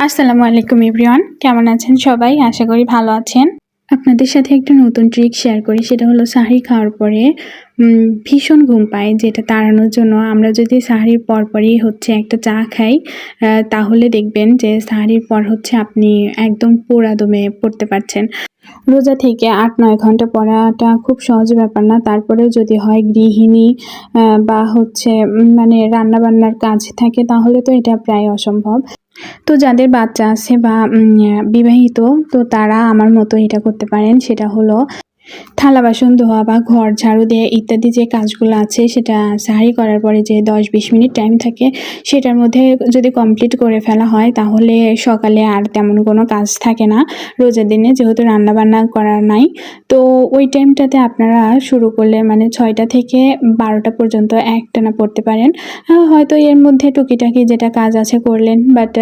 আসসালামু আলাইকুম এভরিওয়ান, কেমন আছেন সবাই? আশা করি ভালো আছেন। আপনাদের সাথে একটা নতুন ট্রিক শেয়ার করি, সেটা হলো সাহরি খাওয়ার পরে ভীষণ ঘুম পায়, যেটা তাড়ানোর জন্য আমরা যদি সাহরির পরপরই একটা চা খাই, তাহলে দেখবেন যে সাহরির পর আপনি একদম পুরা দমে পড়তে পারছেন। রোজা থেকে ৮-৯ ঘন্টা পড়াটা খুব সহজ ব্যাপার না। তারপরেও যদি হয় গৃহিণী বা মানে রান্নাবান্নার কাজ থাকে, তাহলে তো এটা প্রায় অসম্ভব। তো যাদের বাচ্চা আছে বা বিবাহিত, তো তারা আমার মতো এটা করতে পারেন। সেটা হলো থালা বাসন ধোয়া বা ঘর ঝাড়ু দেয়া ইত্যাদি যে কাজগুলো আছে, সেটা সাহারি করার পরে যে ১০-২০ মিনিট টাইম থাকে, সেটার মধ্যে যদি কমপ্লিট করে ফেলা হয়, তাহলে সকালে আর তেমন কোনো কাজ থাকে না রোজার দিনে, যেহেতু রান্নাবান্না করা নাই। তো ওই টাইমটাতে আপনারা শুরু করলে মানে ৬টা থেকে ১২টা পর্যন্ত একটানা পড়তে পারেন। হয়তো এর মধ্যে টুকিটাকি যেটা কাজ আছে করলেন, বাট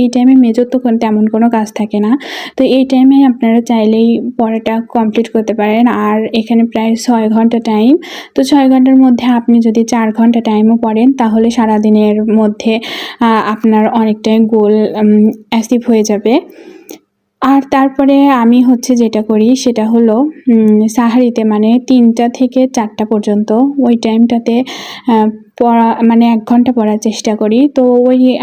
এই টাইমে মেজর তো তেমন কোনো কাজ থাকে না। তো এই টাইমে আপনারা চাইলেই পড়াটা কমপ্লিট করতে পারেন। আর এখানে প্রায় ৬ ঘন্টা টাইম। তো ৬ ঘন্টার মধ্যে আপনি যদি ৪ ঘন্টা টাইমও পড়েন, তাহলে সারাদিনের মধ্যে আপনার অনেকটাই গোল অ্যাচিভ হয়ে যাবে। আর তারপরে আমি যেটা করি, সেটা হলো সাহারিতে মানে ৩টা থেকে ৪টা পর্যন্ত ওই টাইমটাতে পড়া মানে ১ ঘন্টা পড়ার চেষ্টা করি। তো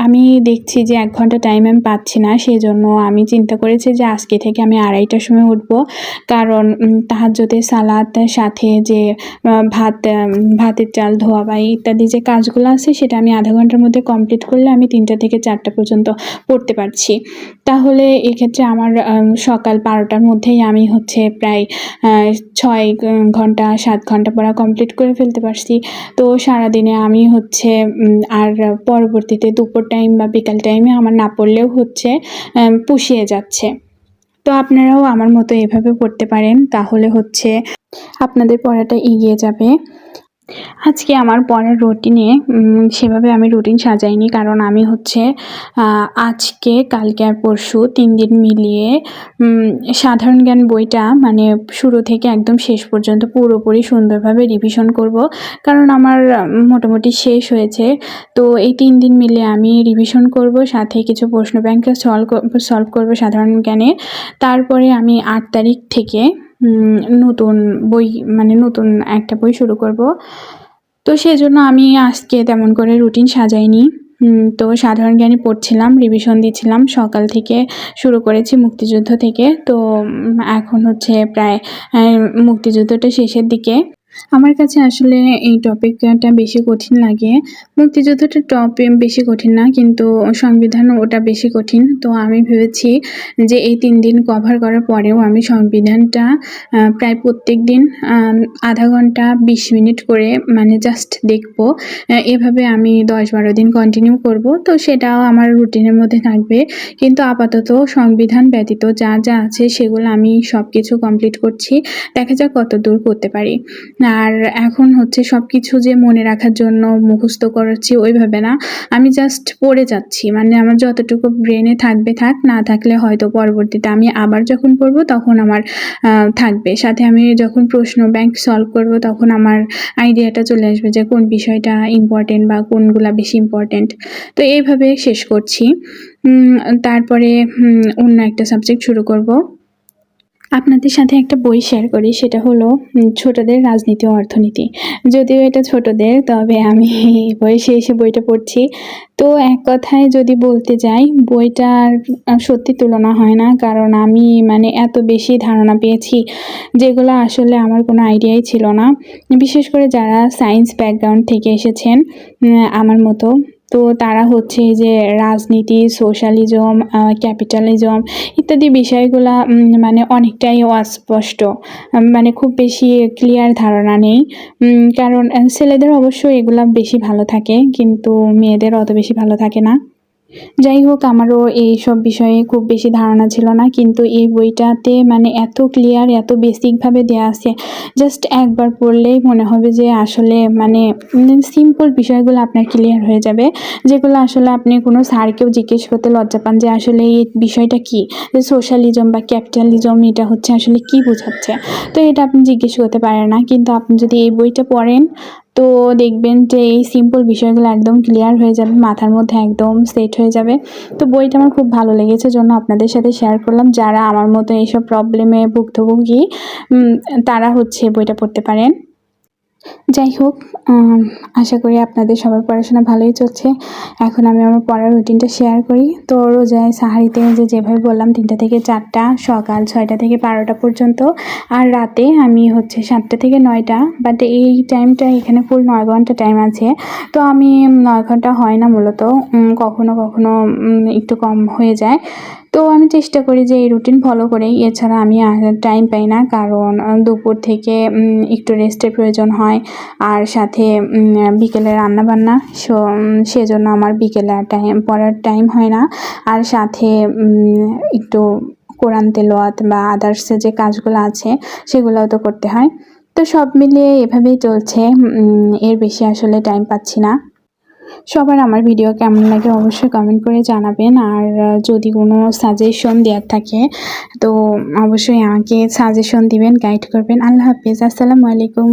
আমি দেখছি যে ১ ঘন্টা টাইম আমি পাচ্ছি না, সেজন্য আমি চিন্তা করেছি যে আজকে থেকে আমি ২:৩০টার সময় উঠবো। কারণ তাহাজ্জুদের সালাত, সাথে যে ভাতের চাল ধোয়া বা ইত্যাদি যে কাজগুলো আছে, সেটা আমি আধা ঘন্টার মধ্যে কমপ্লিট করলে আমি ৩টা থেকে ৪টা পর্যন্ত পড়তে পারছি। তাহলে এক্ষেত্রে আমার সকাল ১২টার মধ্যেই আমি প্রায় ৬ ঘন্টা ৭ ঘন্টা পড়া কমপ্লিট করে ফেলতে পারছি। তো সারাদিনে আমি আর পরবর্তীতে দুপুর টাইম বা বিকাল টাইমে আমার না পড়লেও পুষিয়ে যাচ্ছে। তো আপনারাও আমার মতো এভাবে পড়তে পারেন, তাহলে আপনাদের পড়াটা এগিয়ে যাবে। আজকে আমার পড়ার রুটিনে সেভাবে আমি রুটিন সাজাইনি, কারণ আমি আজকে, কালকে আর পরশু ৩ দিন মিলিয়ে সাধারণ জ্ঞান বইটা মানে শুরু থেকে একদম শেষ পর্যন্ত পুরোপুরি সুন্দরভাবে রিভিশন করব। কারণ আমার মোটামুটি শেষ হয়েছে। তো এই ৩ দিন মিলে আমি রিভিশন করব, সাথে কিছু প্রশ্ন ব্যাংক সলভ করব সাধারণ জ্ঞানে। তারপরে আমি ৮ তারিখ থেকে নতুন বই মানে নতুন একটা বই শুরু করব। তো সেজন্য আমি আজকে তেমন করে রুটিন সাজাইনি। তো সাধারণ জ্ঞানে পড়ছিলাম, রিভিশন দিচ্ছিলাম। সকাল থেকে শুরু করেছি মুক্তিযুদ্ধ থেকে। তো এখন প্রায় মুক্তিযুদ্ধটা শেষের দিকে। আমার কাছে আসলে এই টপিকটা বেশি কঠিন লাগে। মুক্তিযুদ্ধটা বেশি কঠিন না, কিন্তু সংবিধান ওটা বেশি কঠিন। তো আমি ভেবেছি যে এই ৩ দিন কভার করার পরেও আমি সংবিধানটা প্রায় প্রত্যেকদিন আধা ঘন্টা ২০ মিনিট করে মানে জাস্ট দেখব। এভাবে আমি ১০-১২ দিন কন্টিনিউ করব। তো সেটাও আমার রুটিনের মধ্যে থাকবে। কিন্তু আপাতত সংবিধান ব্যতীত যা আছে সেগুলো আমি সবকিছু কমপ্লিট করছি। দেখা যাক কতদূর করতে পারি। আর এখন সবকিছু যে মনে রাখার জন্য মুখস্থ করাচ্ছি ওইভাবে না, আমি জাস্ট পড়ে যাচ্ছি। মানে আমার যতটুকু ব্রেনে থাকবে থাক, না থাকলে হয়তো পরবর্তীতে আমি আবার যখন পড়বো তখন আমার থাকবে। সাথে আমি যখন প্রশ্ন ব্যাংক সলভ করব, তখন আমার আইডিয়াটা চলে আসবে যে কোন বিষয়টা ইম্পর্টেন্ট বা কোনগুলা বেশি ইম্পর্টেন্ট। তো এইভাবে শেষ করছি। তারপরে অন্য একটা সাবজেক্ট শুরু করব। আপনাদের সাথে একটা বই শেয়ার করি, সেটা হলো ছোটদের রাজনীতি ও অর্থনীতি। যদিও এটা ছোটদের, তবে আমি এই বয়সে এসে বইটা পড়ছি। তো এক কথায় যদি বলতে যাই, বইটার সত্যি তুলনা হয় না, কারণ আমি মানে এত বেশি ধারণা পেয়েছি যেগুলো আসলে আমার কোনো আইডিয়াই ছিল না। বিশেষ করে যারা সায়েন্স ব্যাকগ্রাউন্ড থেকে এসেছেন আমার মতো, তো তারা এই যে রাজনীতি, সোশ্যালিজম, ক্যাপিটালিজম ইত্যাদি বিষয়গুলা মানে অনেকটাই অস্পষ্ট, মানে খুব বেশি ক্লিয়ার ধারণা নেই। কারণ ছেলেদের অবশ্য এগুলা বেশি ভালো থাকে, কিন্তু মেয়েদের অত বেশি ভালো থাকে না। যাই হোক, আমারও এইসব বিষয়ে খুব বেশি ধারণা ছিল না, কিন্তু এই বইটাতে মানে এত ক্লিয়ার, এত বেসিকভাবে দেয়া আছে, জাস্ট একবার পড়লেই মনে হবে যে আসলে মানে সিম্পল বিষয়গুলো আপনার ক্লিয়ার হয়ে যাবে, যেগুলো আসলে আপনি কোনো স্যারকেও জিজ্ঞেস করতে লজ্জা পান যে আসলে এই বিষয়টা কী, যে সোশ্যালিজম বা ক্যাপিটালিজম এটা আসলে কী বোঝাচ্ছে। তো এটা আপনি জিজ্ঞেস করতে পারেন না, কিন্তু আপনি যদি এই বইটা পড়েন, তো দেখবেন যে এই সিম্পল বিষয়গুলো একদম ক্লিয়ার হয়ে যাবে, মাথার মধ্যে একদম সেট হয়ে যাবে। তো বইটা আমার খুব ভালো লেগেছে জন্য আপনাদের সাথে শেয়ার করলাম। যারা আমার মতো এইসব প্রবলেমে ভুক্তভোগী তারা হচ্ছে বইটা পড়তে পারেন। যাই হোক, আশা করি আপনাদের সবার পড়াশোনা ভালোই চলছে। এখন আমি আমার পড়ার রুটিনটা শেয়ার করি। তো রোজায় সাহারিতে যেভাবে বললাম ৩টা থেকে ৪টা, সকাল ৬টা থেকে ১২টা পর্যন্ত, আর রাতে আমি হচ্ছে ৭টা থেকে ৯টা। বাট এই টাইমটা এখানে ফুল ৯ ঘন্টা টাইম আছে। তো আমি ৯ ঘন্টা হয় না মূলত, কখনো কখনো একটু কম হয়ে যায়। তো আমি চেষ্টা করি যে এই রুটিন ফলো করেই। এছাড়া আমি টাইম পাই না, কারণ দুপুর থেকে একটু রেস্টের প্রয়োজন হয়, আর সাথে বিকেলে রান্নাবান্না। সেজন্য আমার বিকেলে আর পড়ার টাইম হয় না। আর সাথে একটু কোরআন তেলাওয়াত বা আদার্স যে কাজগুলো আছে সেগুলোও তো করতে হয়। তো সব মিলিয়ে এভাবেই চলছে, এর বেশি আসলে টাইম পাচ্ছি না। সবার আমার ভিডিও কেমন লাগে অবশ্যই কমেন্ট করে জানাবেন, আর যদি কোনো সাজেশন দেওয়ার থাকে তো অবশ্যই আমাকে সাজেশন দিবেন, গাইড করবেন। আল্লাহ হাফেজ, আসসালামু আলাইকুম।